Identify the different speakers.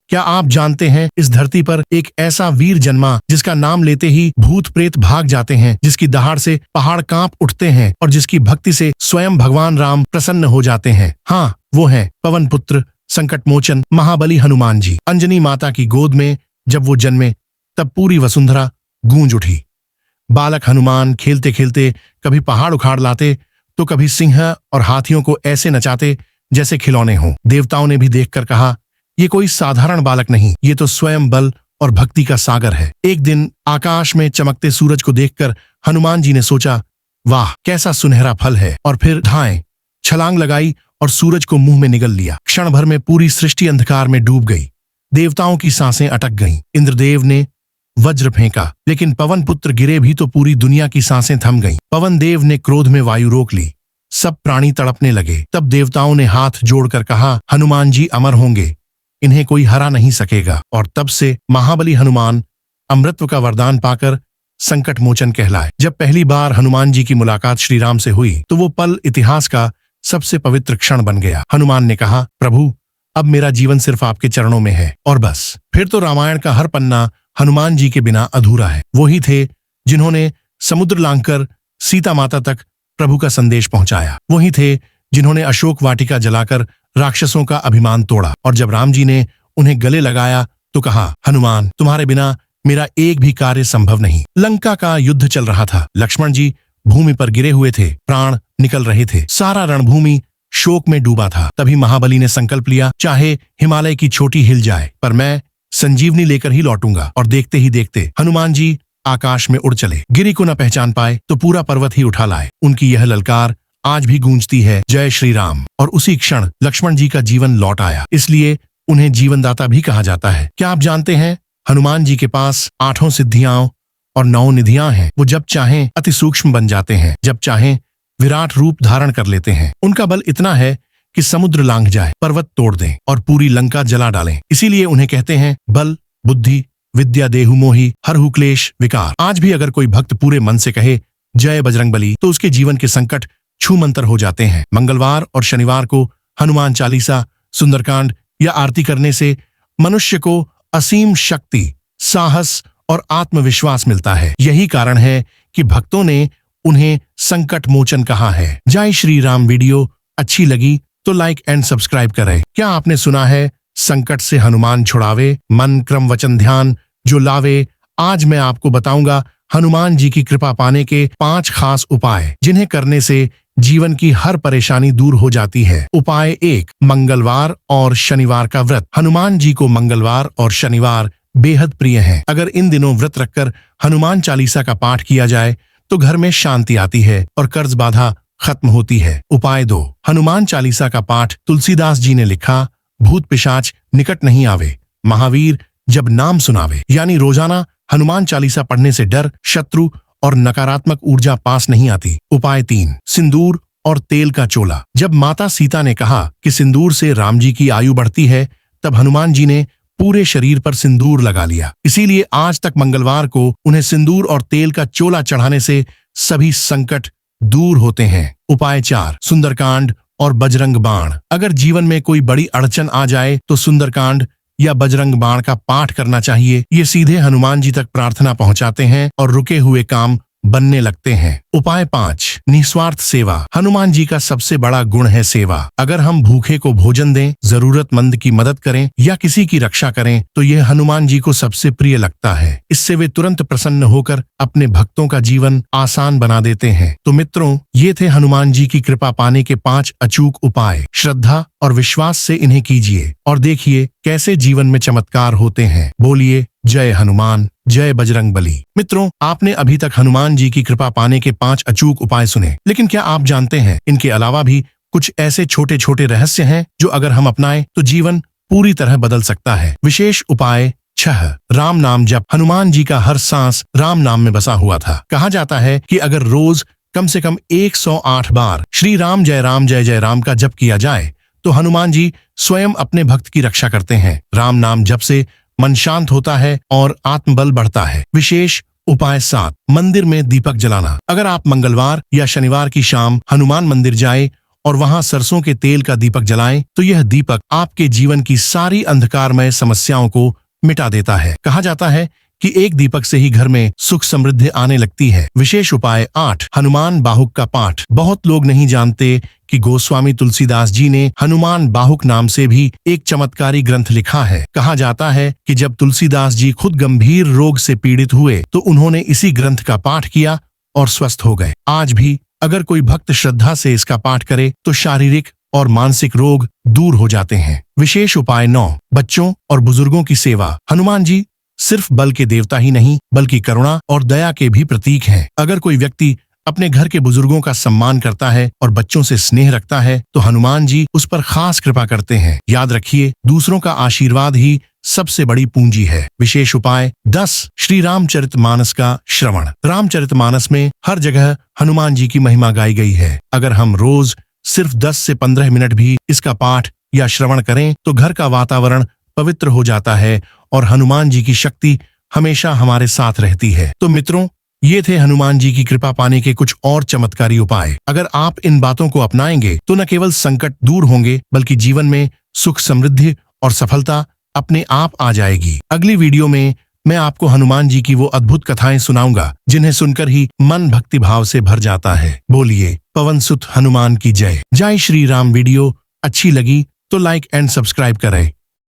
Speaker 1: क्या आप जानते हैं इस धरती पर एक ऐसा वीर जन्मा जिसका नाम लेते ही भूत प्रेत भाग जाते हैं, जिसकी दहाड़ से पहाड़ कांप उठते हैं और जिसकी भक्ति से स्वयं भगवान राम प्रसन्न हो जाते हैं। हाँ, वो है पवन पुत्र संकट मोचन महाबली हनुमान जी। अंजनी माता की गोद में जब वो जन्मे तब पूरी वसुंधरा गूंज उठी। बालक हनुमान खेलते खेलते कभी पहाड़ उखाड़ लाते तो कभी सिंह और हाथियों को ऐसे नचाते जैसे खिलौने हों। देवताओं ने भी देखकर कहा, ये कोई साधारण बालक नहीं, ये तो स्वयं बल और भक्ति का सागर है। एक दिन आकाश में चमकते सूरज को देखकर हनुमान जी ने सोचा, वाह कैसा सुनहरा फल है, और फिर धाएं छलांग लगाई और सूरज को मुंह में निगल लिया। क्षण भर में पूरी सृष्टि अंधकार में डूब गई। देवताओं की सांसें अटक गईं। इंद्रदेव ने वज्र फेंका, लेकिन पवन पुत्र गिरे भी तो पूरी दुनिया की सांसें थम गईं। पवन देव ने क्रोध में वायु रोक ली। सब प्राणी तड़पने लगे। तब देवताओं ने हाथ जोड़कर कहा, हनुमान जी अमर होंगे, इन्हें कोई हरा नहीं सकेगा। और तब से महाबली हनुमान अमृतत्व का वरदान पाकर संकट मोचन कहलाए। जब पहली बार हनुमान जी की मुलाकात श्री राम से हुई तो वो पल इतिहास का सबसे पवित्र क्षण बन गया। हनुमान ने कहा, प्रभु अब मेरा जीवन सिर्फ आपके चरणों में है, और बस। फिर तो रामायण का हर पन्ना हनुमान जी के बिना अधूरा है। वही थे जिन्होंने समुद्र लांघकर सीता माता तक प्रभु का संदेश पहुंचाया। वही थे जिन्होंने अशोक वाटिका जलाकर राक्षसों का अभिमान तोड़ा, और जब राम जी ने उन्हें गले लगाया तो कहा, हनुमान तुम्हारे बिना मेरा एक भी कार्य संभव नहीं। लंका का युद्ध चल रहा था। लक्ष्मण जी भूमि पर गिरे हुए थे, प्राण निकल रहे थे, सारा रणभूमि शोक में डूबा था। तभी महाबली ने संकल्प लिया, चाहे हिमालय की चोटी हिल जाए पर मैं संजीवनी लेकर ही लौटूंगा। और देखते ही देखते हनुमान जी आकाश में उड़ चले। गिरी को न पहचान पाए तो पूरा पर्वत ही उठा लाए। उनकी यह ललकार आज भी गूंजती है, जय श्री राम। और उसी क्षण लक्ष्मण जी का जीवन लौट आया, इसलिए उन्हें जीवनदाता भी कहा जाता है। क्या आप जानते हैं हनुमान जी के पास 8 सिद्धियां और 9 निधियां हैं। वो जब चाहें अति सूक्ष्म बन जाते हैं, जब चाहें विराट रूप धारण कर लेते हैं। उनका बल इतना है कि समुद्र लांघ जाए, पर्वत तोड़ दें और पूरी लंका जला डालें। इसीलिए उन्हें कहते हैं बल बुद्धि विद्या देहु मोहि हरहु क्लेश विकार। आज भी अगर कोई भक्त पूरे मन से कहे जय बजरंगबली तो उसके जीवन के संकट छूमंतर हो जाते हैं। मंगलवार और शनिवार को हनुमान चालीसा, सुंदरकांड या आरती करने से मनुष्य को असीम शक्ति, साहस और आत्मविश्वास मिलता है। यही कारण है कि भक्तों ने उन्हें संकट मोचन कहा है। जय श्री राम। वीडियो अच्छी लगी तो लाइक एंड सब्सक्राइब करें। क्या आपने सुना है, संकट से हनुमान छुड़ावे, मन क्रम वचन ध्यान जो लावे। आज मैं आपको बताऊंगा हनुमान जी की कृपा पाने के 5 खास उपाय, जिन्हें करने से जीवन की हर परेशानी दूर हो जाती है। उपाय 1, मंगलवार और शनिवार का व्रत। हनुमान जी को मंगलवार और शनिवार बेहद प्रिय हैं। अगर इन दिनों व्रत रखकर हनुमान चालीसा का पाठ किया जाए तो घर में शांति आती है और कर्ज बाधा खत्म होती है। उपाय 2, हनुमान चालीसा का पाठ। तुलसीदास जी ने लिखा, भूत पिशाच निकट नहीं आवे, महावीर जब नाम सुनावे। यानी रोजाना हनुमान चालीसा पढ़ने से डर, शत्रु और नकारात्मक ऊर्जा पास नहीं आती। उपाय 3, सिंदूर और तेल का चोला। जब माता सीता ने कहा कि सिंदूर से राम जी की आयु बढ़ती है, तब हनुमान जी ने पूरे शरीर पर सिंदूर लगा लिया। इसीलिए आज तक मंगलवार को उन्हें सिंदूर और तेल का चोला चढ़ाने से सभी संकट दूर होते हैं। उपाय 4, सुंदरकांड और बजरंग बाण। अगर जीवन में कोई बड़ी अड़चन आ जाए तो सुंदरकांड या बजरंग बाण का पाठ करना चाहिए। ये सीधे हनुमान जी तक प्रार्थना पहुंचाते हैं और रुके हुए काम बनने लगते हैं। उपाय 5, निस्वार्थ सेवा। हनुमान जी का सबसे बड़ा गुण है सेवा। अगर हम भूखे को भोजन दें, जरूरतमंद की मदद करें या किसी की रक्षा करें तो यह हनुमान जी को सबसे प्रिय लगता है। इससे वे तुरंत प्रसन्न होकर अपने भक्तों का जीवन आसान बना देते हैं। तो मित्रों, ये थे हनुमान जी की कृपा पाने के 5 अचूक उपाय। श्रद्धा और विश्वास से इन्हें कीजिए और देखिए कैसे जीवन में चमत्कार होते हैं। बोलिए जय हनुमान, जय बजरंगबली। मित्रों, आपने अभी तक हनुमान जी की कृपा पाने के 5 अचूक उपाय सुने, लेकिन क्या आप जानते हैं इनके अलावा भी कुछ ऐसे छोटे छोटे रहस्य हैं जो अगर हम अपनाएं तो जीवन पूरी तरह बदल सकता है। विशेष उपाय 6, राम नाम जप। हनुमान जी का हर सांस राम नाम में बसा हुआ था। कहा जाता है कि अगर रोज कम से कम 108 बार श्री राम जय जय राम का जप किया जाए तो हनुमान जी स्वयं अपने भक्त की रक्षा करते हैं। राम नाम जप से मन शांत होता है और आत्मबल बढ़ता है। विशेष उपाय 7, मंदिर में दीपक जलाना। अगर आप मंगलवार या शनिवार की शाम हनुमान मंदिर जाएं और वहां सरसों के तेल का दीपक जलाएं तो यह दीपक आपके जीवन की सारी अंधकारमय समस्याओं को मिटा देता है। कहा जाता है कि एक दीपक से ही घर में सुख समृद्धि आने लगती है। विशेष उपाय 8, हनुमान बाहुक का पाठ। बहुत लोग नहीं जानते कि गोस्वामी तुलसीदास जी ने हनुमान बाहुक नाम से भी एक चमत्कारी ग्रंथ लिखा है। कहा जाता है कि जब तुलसीदास जी खुद गंभीर रोग से पीड़ित हुए तो उन्होंने इसी ग्रंथ का पाठ किया और स्वस्थ हो गए। आज भी अगर कोई भक्त श्रद्धा से इसका पाठ करे तो शारीरिक और मानसिक रोग दूर हो जाते हैं। विशेष उपाय 9, बच्चों और बुजुर्गों की सेवा। हनुमान जी सिर्फ बल के देवता ही नहीं बल्कि करुणा और दया के भी प्रतीक हैं। अगर कोई व्यक्ति अपने घर के बुजुर्गों का सम्मान करता है और बच्चों से स्नेह रखता है तो हनुमान जी उस पर खास कृपा करते हैं। याद रखिए, दूसरों का आशीर्वाद ही सबसे बड़ी पूंजी है। विशेष उपाय 10, श्री रामचरितमानस का श्रवण। रामचरितमानस में हर जगह हनुमान जी की महिमा गाई गई है। अगर हम रोज सिर्फ 10 से 15 मिनट भी इसका पाठ या श्रवण करें तो घर का वातावरण पवित्र हो जाता है और हनुमान जी की शक्ति हमेशा हमारे साथ रहती है। तो मित्रों, ये थे हनुमान जी की कृपा पाने के कुछ और चमत्कारी उपाय। अगर आप इन बातों को अपनाएंगे तो न केवल संकट दूर होंगे बल्कि जीवन में सुख समृद्धि और सफलता अपने आप आ जाएगी। अगली वीडियो में मैं आपको हनुमान जी की वो अद्भुत कथाएं सुनाऊंगा जिन्हें सुनकर ही मन भक्ति भाव से भर जाता है। बोलिए पवन सुत हनुमान की जय। जय श्री राम। वीडियो अच्छी लगी तो लाइक एंड सब्सक्राइब करें।